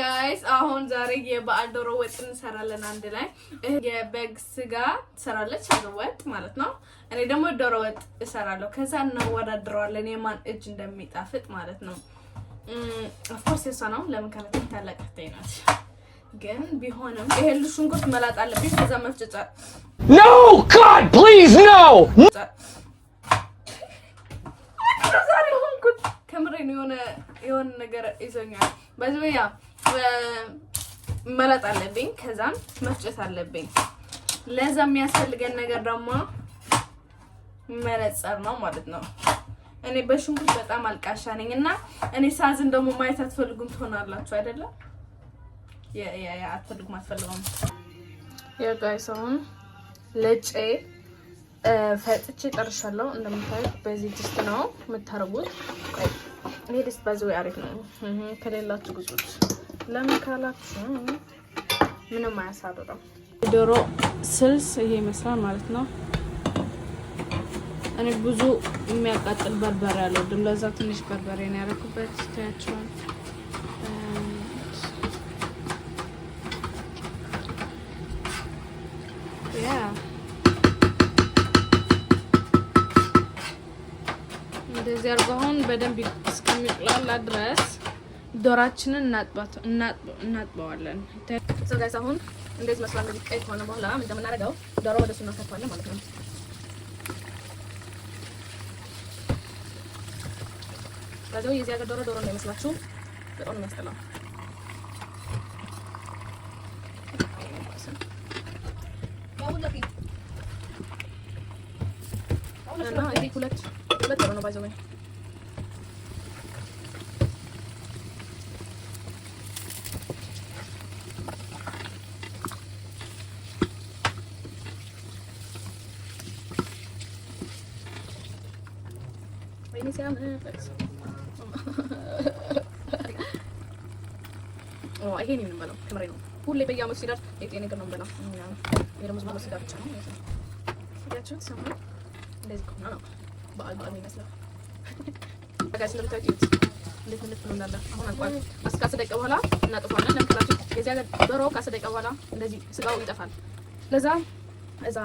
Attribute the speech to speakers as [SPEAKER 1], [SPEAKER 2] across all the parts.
[SPEAKER 1] guys, አሁን ዛሬ የበዓል ዶሮ ወጥ እንሰራለን አንድ ላይ የበግ ስጋ ትሰራለች ወጥ ማለት ነው እኔ ደግሞ ዶሮ ወጥ እሰራለሁ ከዛ እናወዳድረዋለን የማን እጅ እንደሚጣፍጥ ማለት ነው of course የሷ ነው ለምን ካለች ታላቅተኝ ናት ግን ቢሆንም ይሄ ልሽንኩርት መላጥ አለብኝ ከዛ መፍጨጫ
[SPEAKER 2] No god please no
[SPEAKER 1] ከምሬን የሆነ ነገር ይዘኛል በዚያ መላጥ አለብኝ ከዛም መፍጨት አለብኝ ለዛ የሚያስፈልገን ነገር ደግሞ መነጽር ነው ማለት ነው እኔ በሽንኩርት በጣም አልቃሻ ነኝና እኔ ሳዝን ደግሞ ማየት አትፈልጉም ትሆናላችሁ አይደለ ያ አትፈልጉም ያ ጋይስ አሁን ለጬ ፈጥቼ ጨርሻለሁ እንደምታዩት በዚህ ድስት ነው የምታረጉት ይሄ ድስት በዚህ አሪፍ ነው ከሌላችሁ ጉጹት ለምን ካላችሁ ምንም አያሳርረው ዶሮ ስልስ ይሄ መስራት ማለት ነው እኔ ብዙ የሚያቃጥል በርበሬ አለው ለዛ ትንሽ በርበሬ ነው ያረኩበት ታያችኋል እንደዚህ አርጋውን በደንብ እስከሚቅላላ ድረስ ዶራችንን እናጥበዋለን ስለዚህ አሁን እንደዚህ መስራት እንደዚህ ቀይ ሆነ በኋላ ምን እንደምናደርገው ዶሮ ወደ እሱ እናከፋለን ማለት ነው ስለዚህ የዚህ ሀገር ዶሮ እንዳይመስላችሁ በጣም የሚያስጠላው እና ይሄ ሁለት ዶሮ ነው ባይዘው ይሄን ነው የምንበላው ከምሬ ነው ሁሌ በየዓመቱ ሲደርስ የጤና ነገር ነው የምንበላው ይሄ ደግሞ ዝም ብሎ ስጋ ብቻ ነው ያቺው ሰማ እንደዚህ ከሆነ ነው በዓል የሚመስለው ጋይስ እንደምታውቁት እንዴት ነው እንዳለ አሁን አንቋል አስካስ ደቂቃ በኋላ እናጥፋለን ለምክራችሁ የዚህ ሀገር ዶሮ ካስ ደቂቃ በኋላ እንደዚህ ስጋው ይጠፋል ለዛ እዛ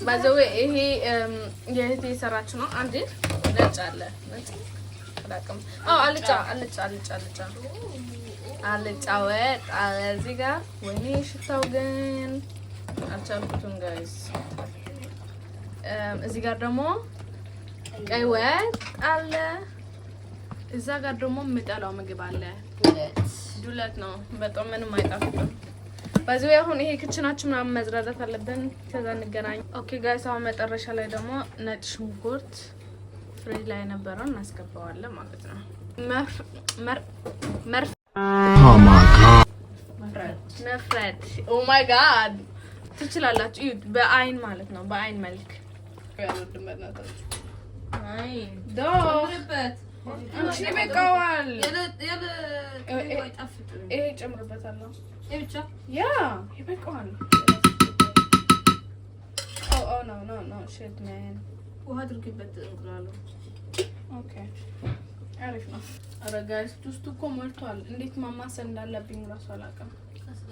[SPEAKER 1] ባዘው ይሄ የእህቴ ሰራች ነው አንዴ ነጭ አለ ነጭ ተላቀም አልጫ ወጥ እዚህ ጋር ወይኔ ሽታው ግን አልቻልኩትም ጋይስ እዚህ ጋር ደግሞ ቀይ ወጥ አለ እዛ ጋር ደግሞ ምጣላው ምግብ አለ ዱለት ነው በጣም ምንም አይጣፍጥም ባዚው አሁን ይሄ ክችናችን ምናምን መዝራራት አለብን ከዛ እንገናኝ ኦኬ ጋይስ አሁን መጨረሻ ላይ ደግሞ ነጭ ሽንኩርት ፍሪጅ ላይ ነበረው እናስገባዋለን ማለት ነው መፍረድ ኦ ማይ ጋድ ትችላላችሁ እዩ በአይን ማለት ነው በአይን መልክ ያሉት መናታችሁ አይ ዶበት አንቺ በቃዋል ይሄ ጨምርበታለሁ ይሄ ብቻ ያ ይበቃዋል ኦ ኖ shit man ውሃ አድርጊበት እንቁላሉ ኦኬ አሪፍ ነው አረ ጋይስ ቱስቱ እኮ ሞልቷል እንዴት ማማሰል እንዳለብኝ ራሱ አላውቅም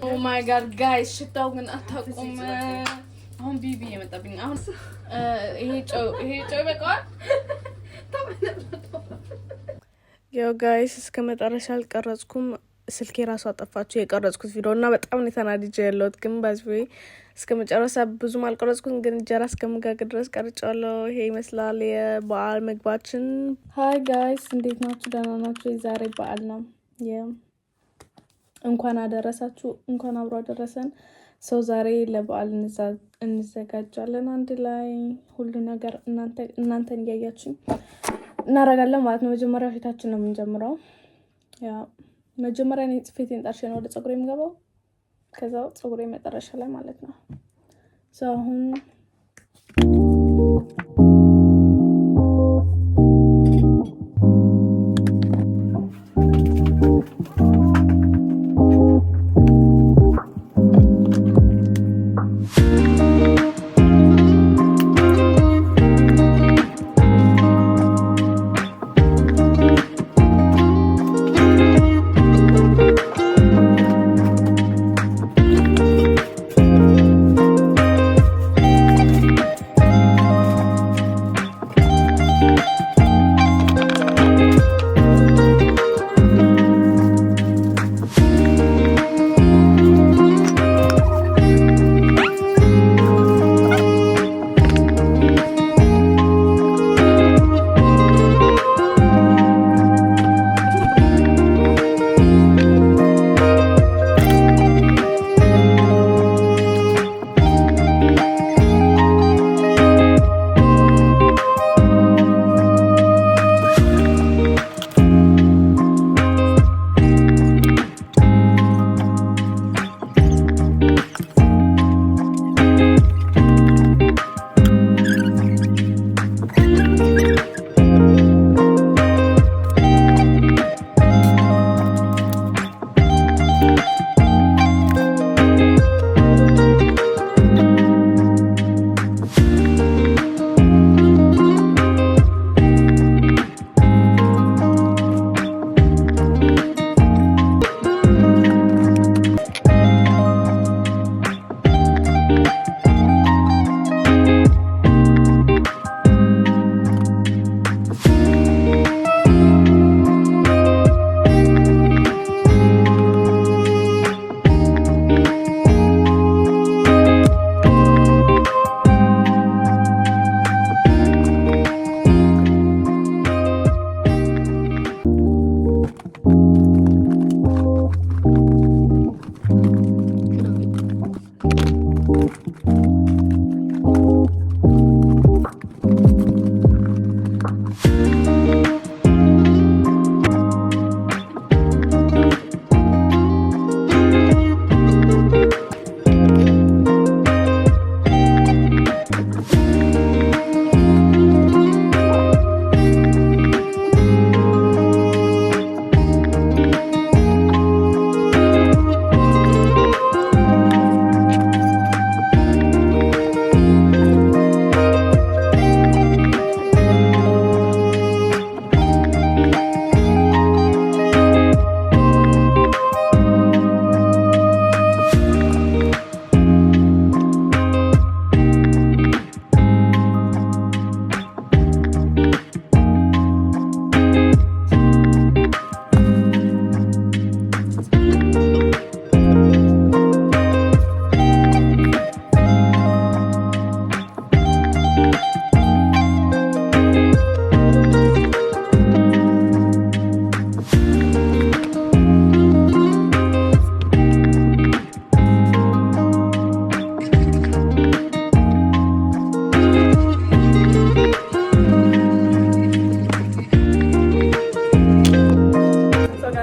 [SPEAKER 1] ኦ ማይ ጋድ ጋይስ ሽታው ግን አታውቁም አሁን ቢቢ የመጣብኝ አሁን ይሄ ጨው በቃዋል ያው ጋይስ እስከ መጨረሻ አልቀረጽኩም ስልኬ ራሱ አጠፋችሁ የቀረጽኩት ቪዲዮና በጣም ነው ተናድጄ ያለሁት ግን ባዝዌ እስከ መጨረሻ ብዙም አልቀረጽኩም ግን ጀራ እስከምጋግር ድረስ ቀርጫለሁ ይሄ ይመስላል የበዓል ምግባችን ሃይ ጋይስ እንዴት ናችሁ ደህና ናችሁ ዛሬ በዓል ነው እንኳን አደረሳችሁ እንኳን አብሮ አደረሰን ሰው ዛሬ ለበዓል እንዘጋጃለን አንድ ላይ ሁሉ ነገር እናንተን እያያችሁ እናረጋለን ማለት ነው መጀመሪያ ፊታችን ነው የምንጀምረው ያ መጀመሪያ ነው ጽፌቴን ጣርሼ ነው ወደ ፀጉሬ የምገባው ከዛ ፀጉሬ መጨረሻ ላይ ማለት ነው አሁን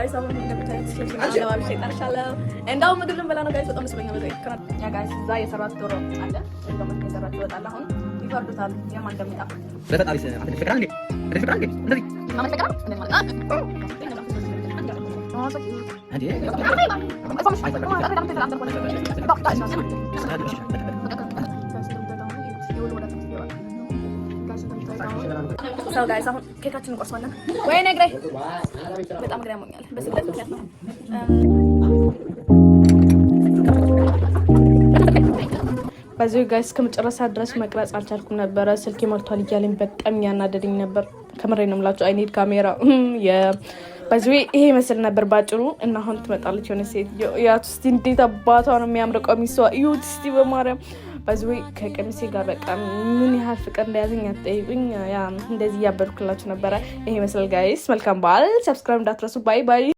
[SPEAKER 1] ጋይስ አሁን እንደምታዩት አለባበስ ይጣርሻለሁ እንደው ምግብ ልንበላ ነው ጋይስ በጣም መስሎኛል በዚህ ያ ጋይስ እዛ የሰራት ዶሮ አለ እንደውም የሰራት ይወጣል አሁን ይፈርዱታል የማን እንደሚጣፍ
[SPEAKER 3] በጣም አሪፍ ነው ፍቅር አንዴ እንደዚህ
[SPEAKER 1] ማማ ፍቅር እንዴ ማለት አንዴ ሰው ጋይስ አሁን ኬካችንን ቆርሰናል ወይ ነግሬ በጣም ግራ ያሞኛል በስለት ምክንያት ነው በዚህ ጋይስ ከመጨረሻ ድረስ መቅረጽ አልቻልኩም ነበር ስልኬ ሞልቷል እያለኝ በጣም ያናደደኝ ነበር ከመሬ ነው የምላችሁ አይ ኒድ ካሜራ በዚህ ይሄ መስል ነበር ባጭሩ እና አሁን ትመጣለች የሆነ ሴት ያቱ እስቲ እንዴት አባቷ ነው የሚያምረው ቀሚሷ እዩት እስቲ በማርያም በዚህ ከቀሚሴ ጋር በቃ ምን ያህል ፍቅር እንደያዘኝ አትጠይቁኝ ያ እንደዚህ ያበርኩላችሁ ነበር ይሄ መስል ጋይስ መልካም በዓል ሰብስክራይብ እንዳትረሱ ባይ ባይ